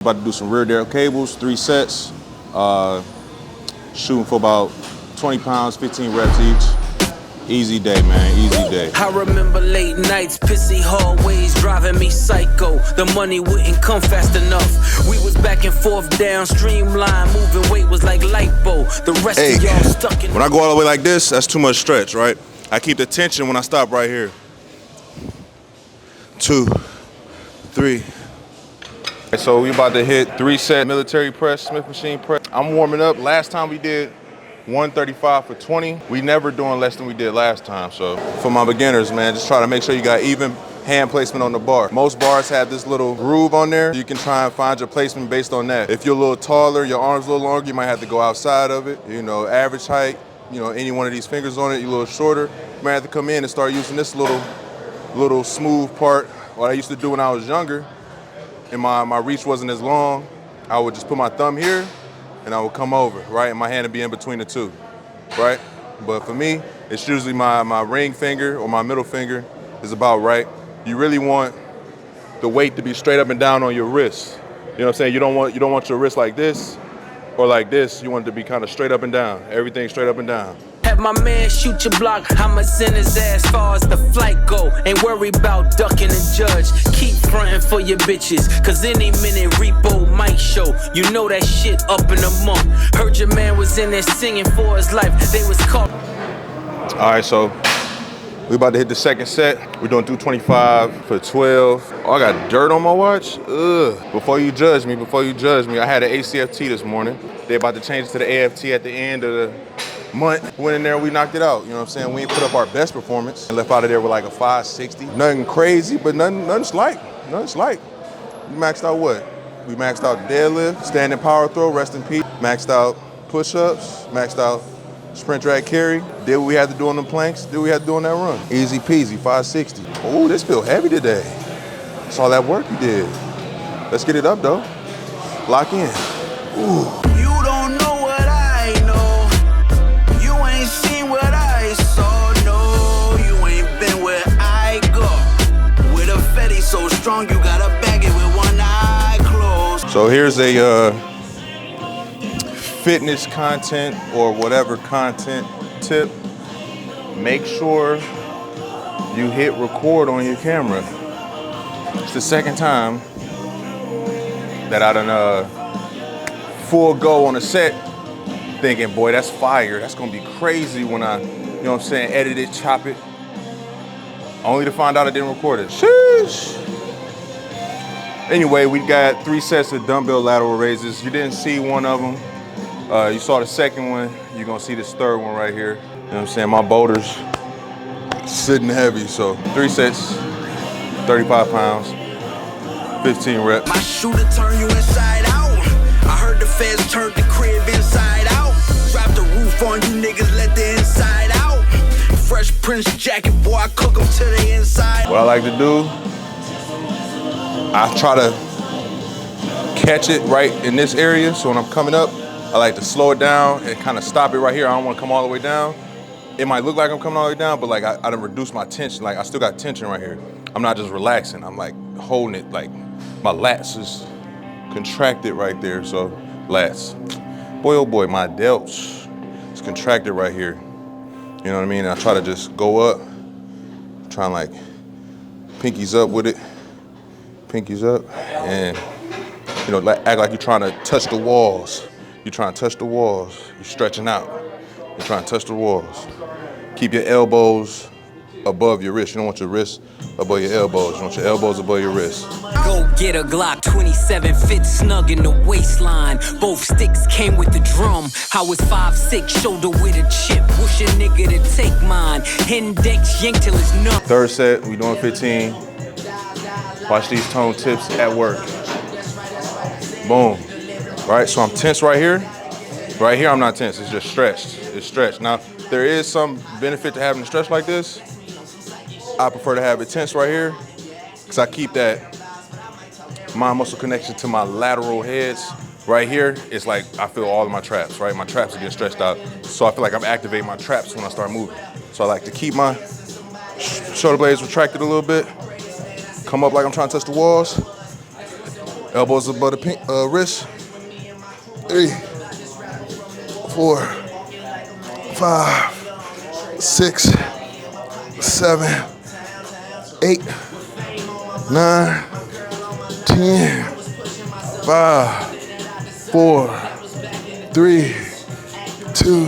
About to do some rear delt cables, 3 sets. Shooting for about 20 pounds, 15 reps each. Easy day, man, easy day. I remember late nights, pissy hallways driving me psycho. The money wouldn't come fast enough. We was back and forth down streamline, moving weight was like lipo. The rest of y'all stuck in. When I go all the way like this, that's too much stretch, right? I keep the tension when I stop right here. 2, 3. So we about to hit 3-set military press, Smith machine press. I'm warming up. Last time we did 135 for 20. We never doing less than we did last time. So for my beginners, man, just try to make sure you got even hand placement on the bar. Most bars have this little groove on there. You can try and find your placement based on that. If you're a little taller, your arms a little longer, you might have to go outside of it. You know, average height, you know, any one of these fingers on it, you're a little shorter. You might have to come in and start using this little smooth part. What I used to do when I was younger, and my reach wasn't as long, I would just put my thumb here and I would come over, right? And my hand would be in between the two, right? But for me, it's usually my ring finger or my middle finger is about right. You really want the weight to be straight up and down on your wrist. You know what I'm saying? You don't want your wrist like this or like this. You want it to be kind of straight up and down. Everything straight up and down. Have my man shoot your block, I'ma send his ass far as the flight go. Ain't worry about ducking the judge. Keep frontin' for your bitches, cause any minute repo might show. You know that shit up in a month. Heard your man was in there singing for his life. They was caught. All right, so we about to hit the second set. We're doing 225 for 12. Oh, I got dirt on my watch? Ugh. Before you judge me, I had an ACFT this morning. They about to change it to the AFT at the end of the month. Went in there, we knocked it out. You know what I'm saying? We ain't put up our best performance and left out of there with like a 560. Nothing crazy, but nothing slight. Nothing slight. We maxed out what? We maxed out deadlift, standing power throw, rest in peace. Maxed out push-ups, maxed out sprint drag carry. Did what we had to do on them planks, did what we had to do on that run. Easy peasy, 560. Oh, this feel heavy today. That's all that work you did. Let's get it up though. Lock in. Ooh. So strong, you gotta bag it with one eye closed. So here's a fitness content or whatever content tip. Make sure you hit record on your camera. It's the second time that I done full go on a set thinking, boy, that's fire. That's gonna be crazy when I, you know what I'm saying, edit it, chop it. Only to find out I didn't record it. Sheesh. Anyway, we got 3 sets of dumbbell lateral raises. You didn't see one of them. You saw the second one. You're gonna see this third one right here. You know what I'm saying? My boulder's sitting heavy. So 3 sets, 35 pounds, 15 reps. My shooter turn you inside out. I heard the feds turned the crib inside out. Drop the roof on you niggas, let the inside out. Fresh Prince jacket, boy, I cook them to the inside. What I like to do, I try to catch it right in this area. So when I'm coming up, I like to slow it down and kind of stop it right here. I don't want to come all the way down. It might look like I'm coming all the way down, but like I done reduced my tension. Like I still got tension right here. I'm not just relaxing. I'm like holding it, like my lats is contracted right there. So lats, boy, oh boy, my delts is contracted right here. You know what I mean? And I try to just go up, try and like pinkies up with it, pinkies up, and you know, act like you're trying to touch the walls. You're trying to touch the walls. You're stretching out. You're trying to touch the walls. Keep your elbows above your wrist. You don't want your wrists above your elbows. You want your elbows above your wrists. Go get a Glock 27, fit snug in the waistline. Both sticks came with the drum. I was 5'6", shoulder with a chip. Wish a nigga to take mine. Index yank till it's numb. Third set, we doing 15. Watch these tone tips at work. Boom. Right, so I'm tense right here. Right here, I'm not tense, it's just stretched. It's stretched. Now, there is some benefit to having a stretch like this. I prefer to have it tense right here because I keep that mind muscle connection to my lateral heads. Right here, it's like I feel all of my traps, right? My traps are getting stretched out. So I feel like I'm activating my traps when I start moving. So I like to keep my shoulder blades retracted a little bit, come up like I'm trying to touch the walls, Elbows above the wrist. 3, 4, 5, 6, 7, 8, 9, 10, 5, 4, 3, 2,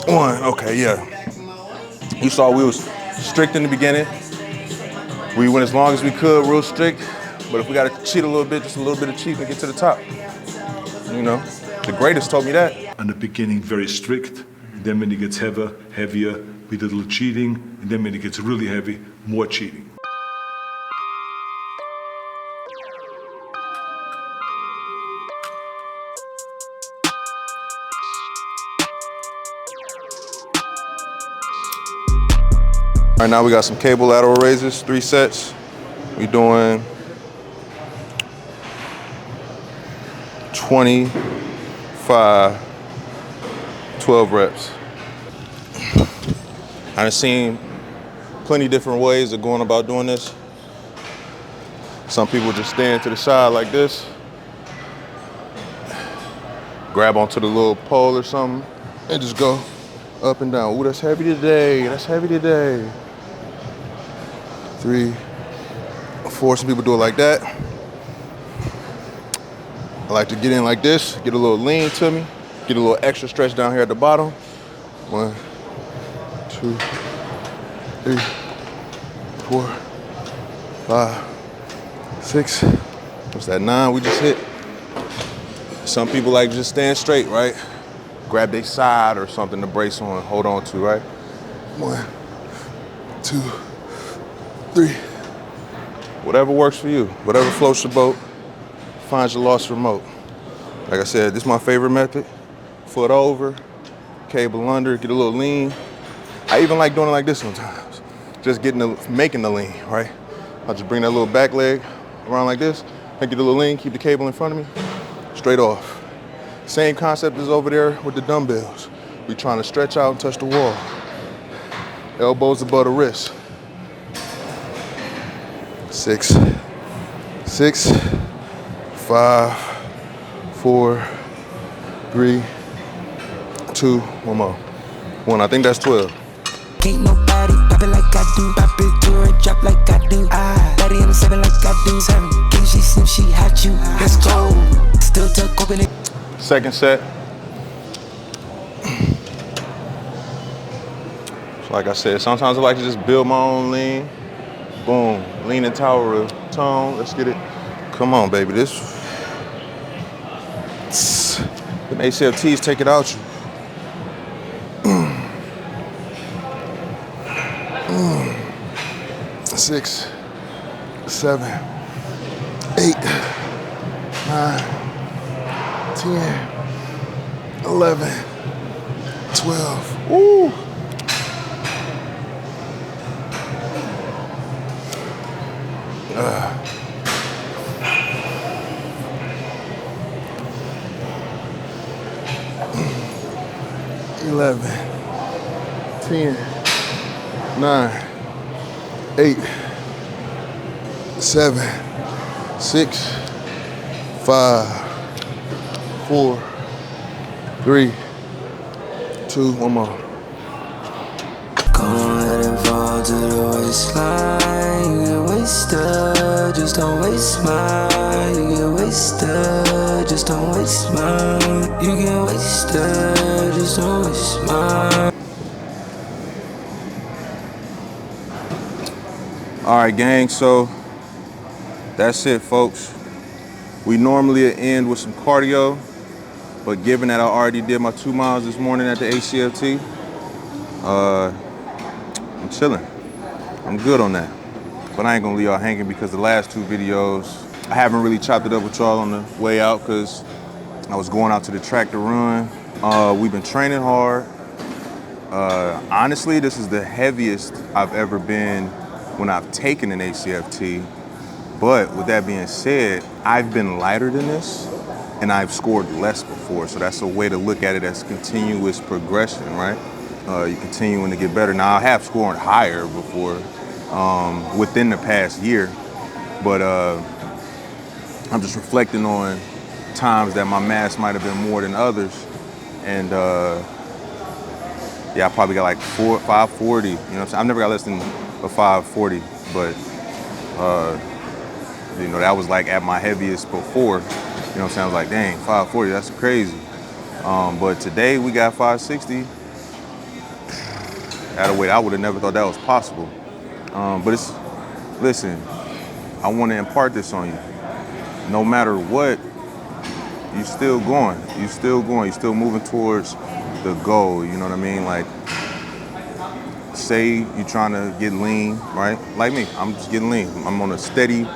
1. Okay, yeah. You saw we was strict in the beginning. We went as long as we could, real strict. But if we gotta cheat a little bit, just a little bit of cheat and get to the top. You know, the greatest told me that. In the beginning, very strict. Then when it gets heavier, we did a little cheating. And then when it gets really heavy, more cheating. All right, now we got some cable lateral raises, 3 sets. We doing 25, 12 reps. I've seen plenty different ways of going about doing this. Some people just stand to the side like this, grab onto the little pole or something, and just go up and down. Ooh, that's heavy today, that's heavy today. 3, 4, some people do it like that. I like to get in like this, get a little lean to me, get a little extra stretch down here at the bottom. 1, 2, 3, 4, 5, 6, what's that, 9 we just hit. Some people like just stand straight, right? Grab their side or something to brace on, hold on to, right? 1, 2, 3. Whatever works for you, whatever floats your boat, finds your lost remote. Like I said, this is my favorite method. Foot over, cable under, get a little lean. I even like doing it like this sometimes. Just making the lean, right? I'll just bring that little back leg around like this, and get a little lean, keep the cable in front of me, straight off. Same concept as over there with the dumbbells. We trying to stretch out and touch the wall. Elbows above the wrist. 6, 5, 4, 3, 2, one more. 1, I think that's 12. Ain't nobody pop it like I do. Pop it to her, drop like I do. Daddy in the 7 like I do. 7, can she see she had you? Let's go. Still tuck open it. Second set. So like I said, sometimes I like to just build my own lean. Boom, lean and tower of tone. Let's get it. Come on, baby. Them ACFTs take it out you. 6, 7, 8, 9, 10, 11, 12. Woo! Eleven, 10, 9, 8, 7, 6, 5, 4, 3, 2, one more. Come let it fall to the waistline. You get wasted, just don't waste mine. You get wasted, just don't waste mine. You get wasted, just don't waste mine. All right, gang, so that's it, folks. We normally end with some cardio, but given that I already did my 2 miles this morning at the ACFT, I'm chilling. I'm good on that. But I ain't gonna leave y'all hanging because the last 2 videos, I haven't really chopped it up with y'all on the way out because I was going out to the track to run. We've been training hard. Honestly, this is the heaviest I've ever been when I've taken an ACFT. But with that being said, I've been lighter than this and I've scored less before. So that's a way to look at it as continuous progression, right? You're continuing to get better. Now I have scored higher before within the past year, but I'm just reflecting on times that my mass might have been more than others. And yeah, I probably got like 540, you know what I'm saying? I've never got less than a 540, but you know, that was like at my heaviest before. You know what I'm saying? I was like, dang, 540, that's crazy. But today we got 560. At a weight I would have never thought that was possible. But listen, I want to impart this on you. No matter what, you're still going. You're still going. You're still moving towards the goal. You know what I mean? Like, say you're trying to get lean, right? Like me, I'm just getting lean. I'm on a steady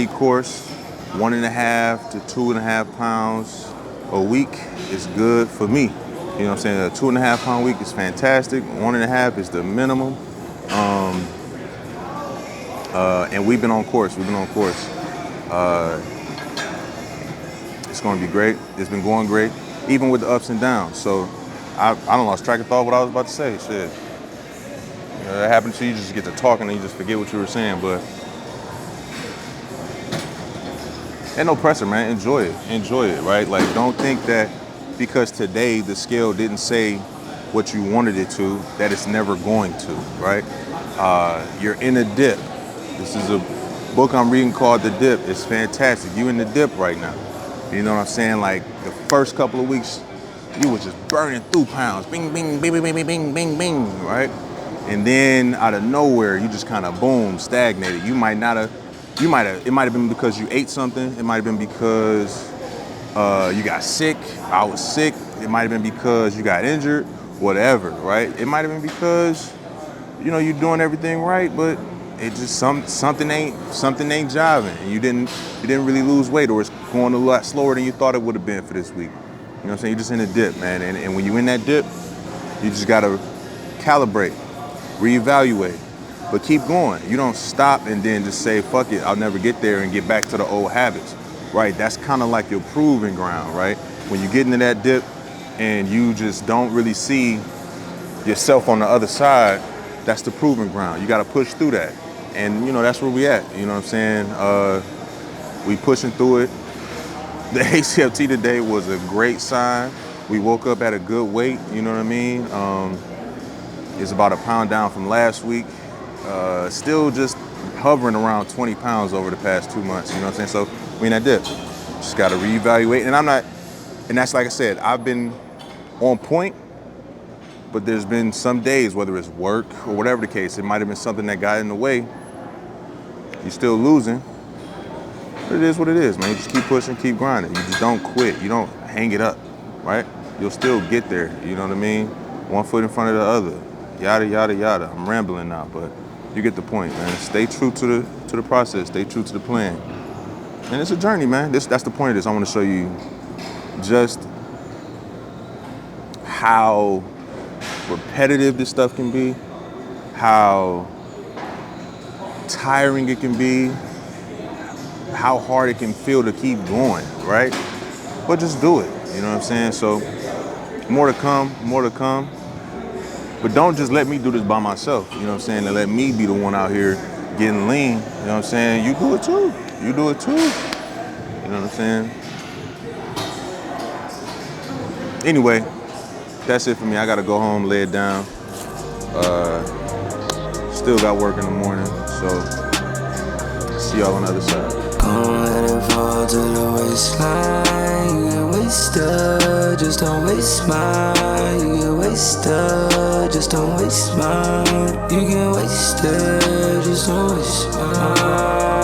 course. 1.5 to 2.5 pounds a week is good for me. You know what I'm saying? A 2.5 pound week is fantastic. 1.5 is the minimum. And we've been on course. It's going to be great. It's been going great, even with the ups and downs. So I don't lost track of thought what I was about to say. Shit. You know, that happens to you. You just get to talking and you just forget what you were saying. But ain't no pressure, man. Enjoy it, right? Like, don't think that because today the scale didn't say what you wanted it to, that it's never going to, right? You're in a dip. This is a book I'm reading called The Dip. It's fantastic. You in the dip right now. You know what I'm saying? Like, the first couple of weeks, you was just burning through pounds. Bing, bing, bing, bing, bing, bing, bing, bing, right? And then out of nowhere, you just kind of boom, stagnated. It might have been because you ate something. It might have been because you got sick. I was sick. It might have been because you got injured, whatever, right? It might have been because, you know, you're doing everything right, but it just something ain't jiving, and you didn't really lose weight, or it's going a lot slower than you thought it would have been for this week. You know what I'm saying? You're just in a dip, man, and when you're in that dip, you just gotta calibrate, reevaluate, but keep going. You don't stop and then just say, fuck it, I'll never get there, and get back to the old habits, right? That's kind of like your proving ground, right? When you get into that dip and you just don't really see yourself on the other side, that's the proving ground. You gotta push through that. And, you know, that's where we at. You know what I'm saying? We pushing through it. The ACFT today was a great sign. We woke up at a good weight, you know what I mean? It's about a pound down from last week. Still just hovering around 20 pounds over the past 2 months, you know what I'm saying? So we in that dip. Just gotta reevaluate. And that's like I said, I've been on point, but there's been some days, whether it's work or whatever the case, it might have been something that got in the way. You're still losing. But it is what it is, man. You just keep pushing, keep grinding. You just don't quit. You don't hang it up, right? You'll still get there, you know what I mean? One foot in front of the other. Yada, yada, yada. I'm rambling now, but you get the point, man. Stay true to the process. Stay true to the plan. And it's a journey, man. That's the point of this. I want to show you just how repetitive this stuff can be, how tiring it can be, how hard it can feel to keep going, right? But just do it, you know what I'm saying? So more to come. But don't just let me do this by myself, you know what I'm saying? And let me be the one out here getting lean, you know what I'm saying? You do it too. You know what I'm saying? Anyway, that's it for me. I gotta go home, lay it down. Still got work in the morning, so see y'all on the other side. Gon' let it fall to the waistline. You get wasted, just don't waste mine. You get wasted, just don't waste mine. You get wasted, just don't waste mine.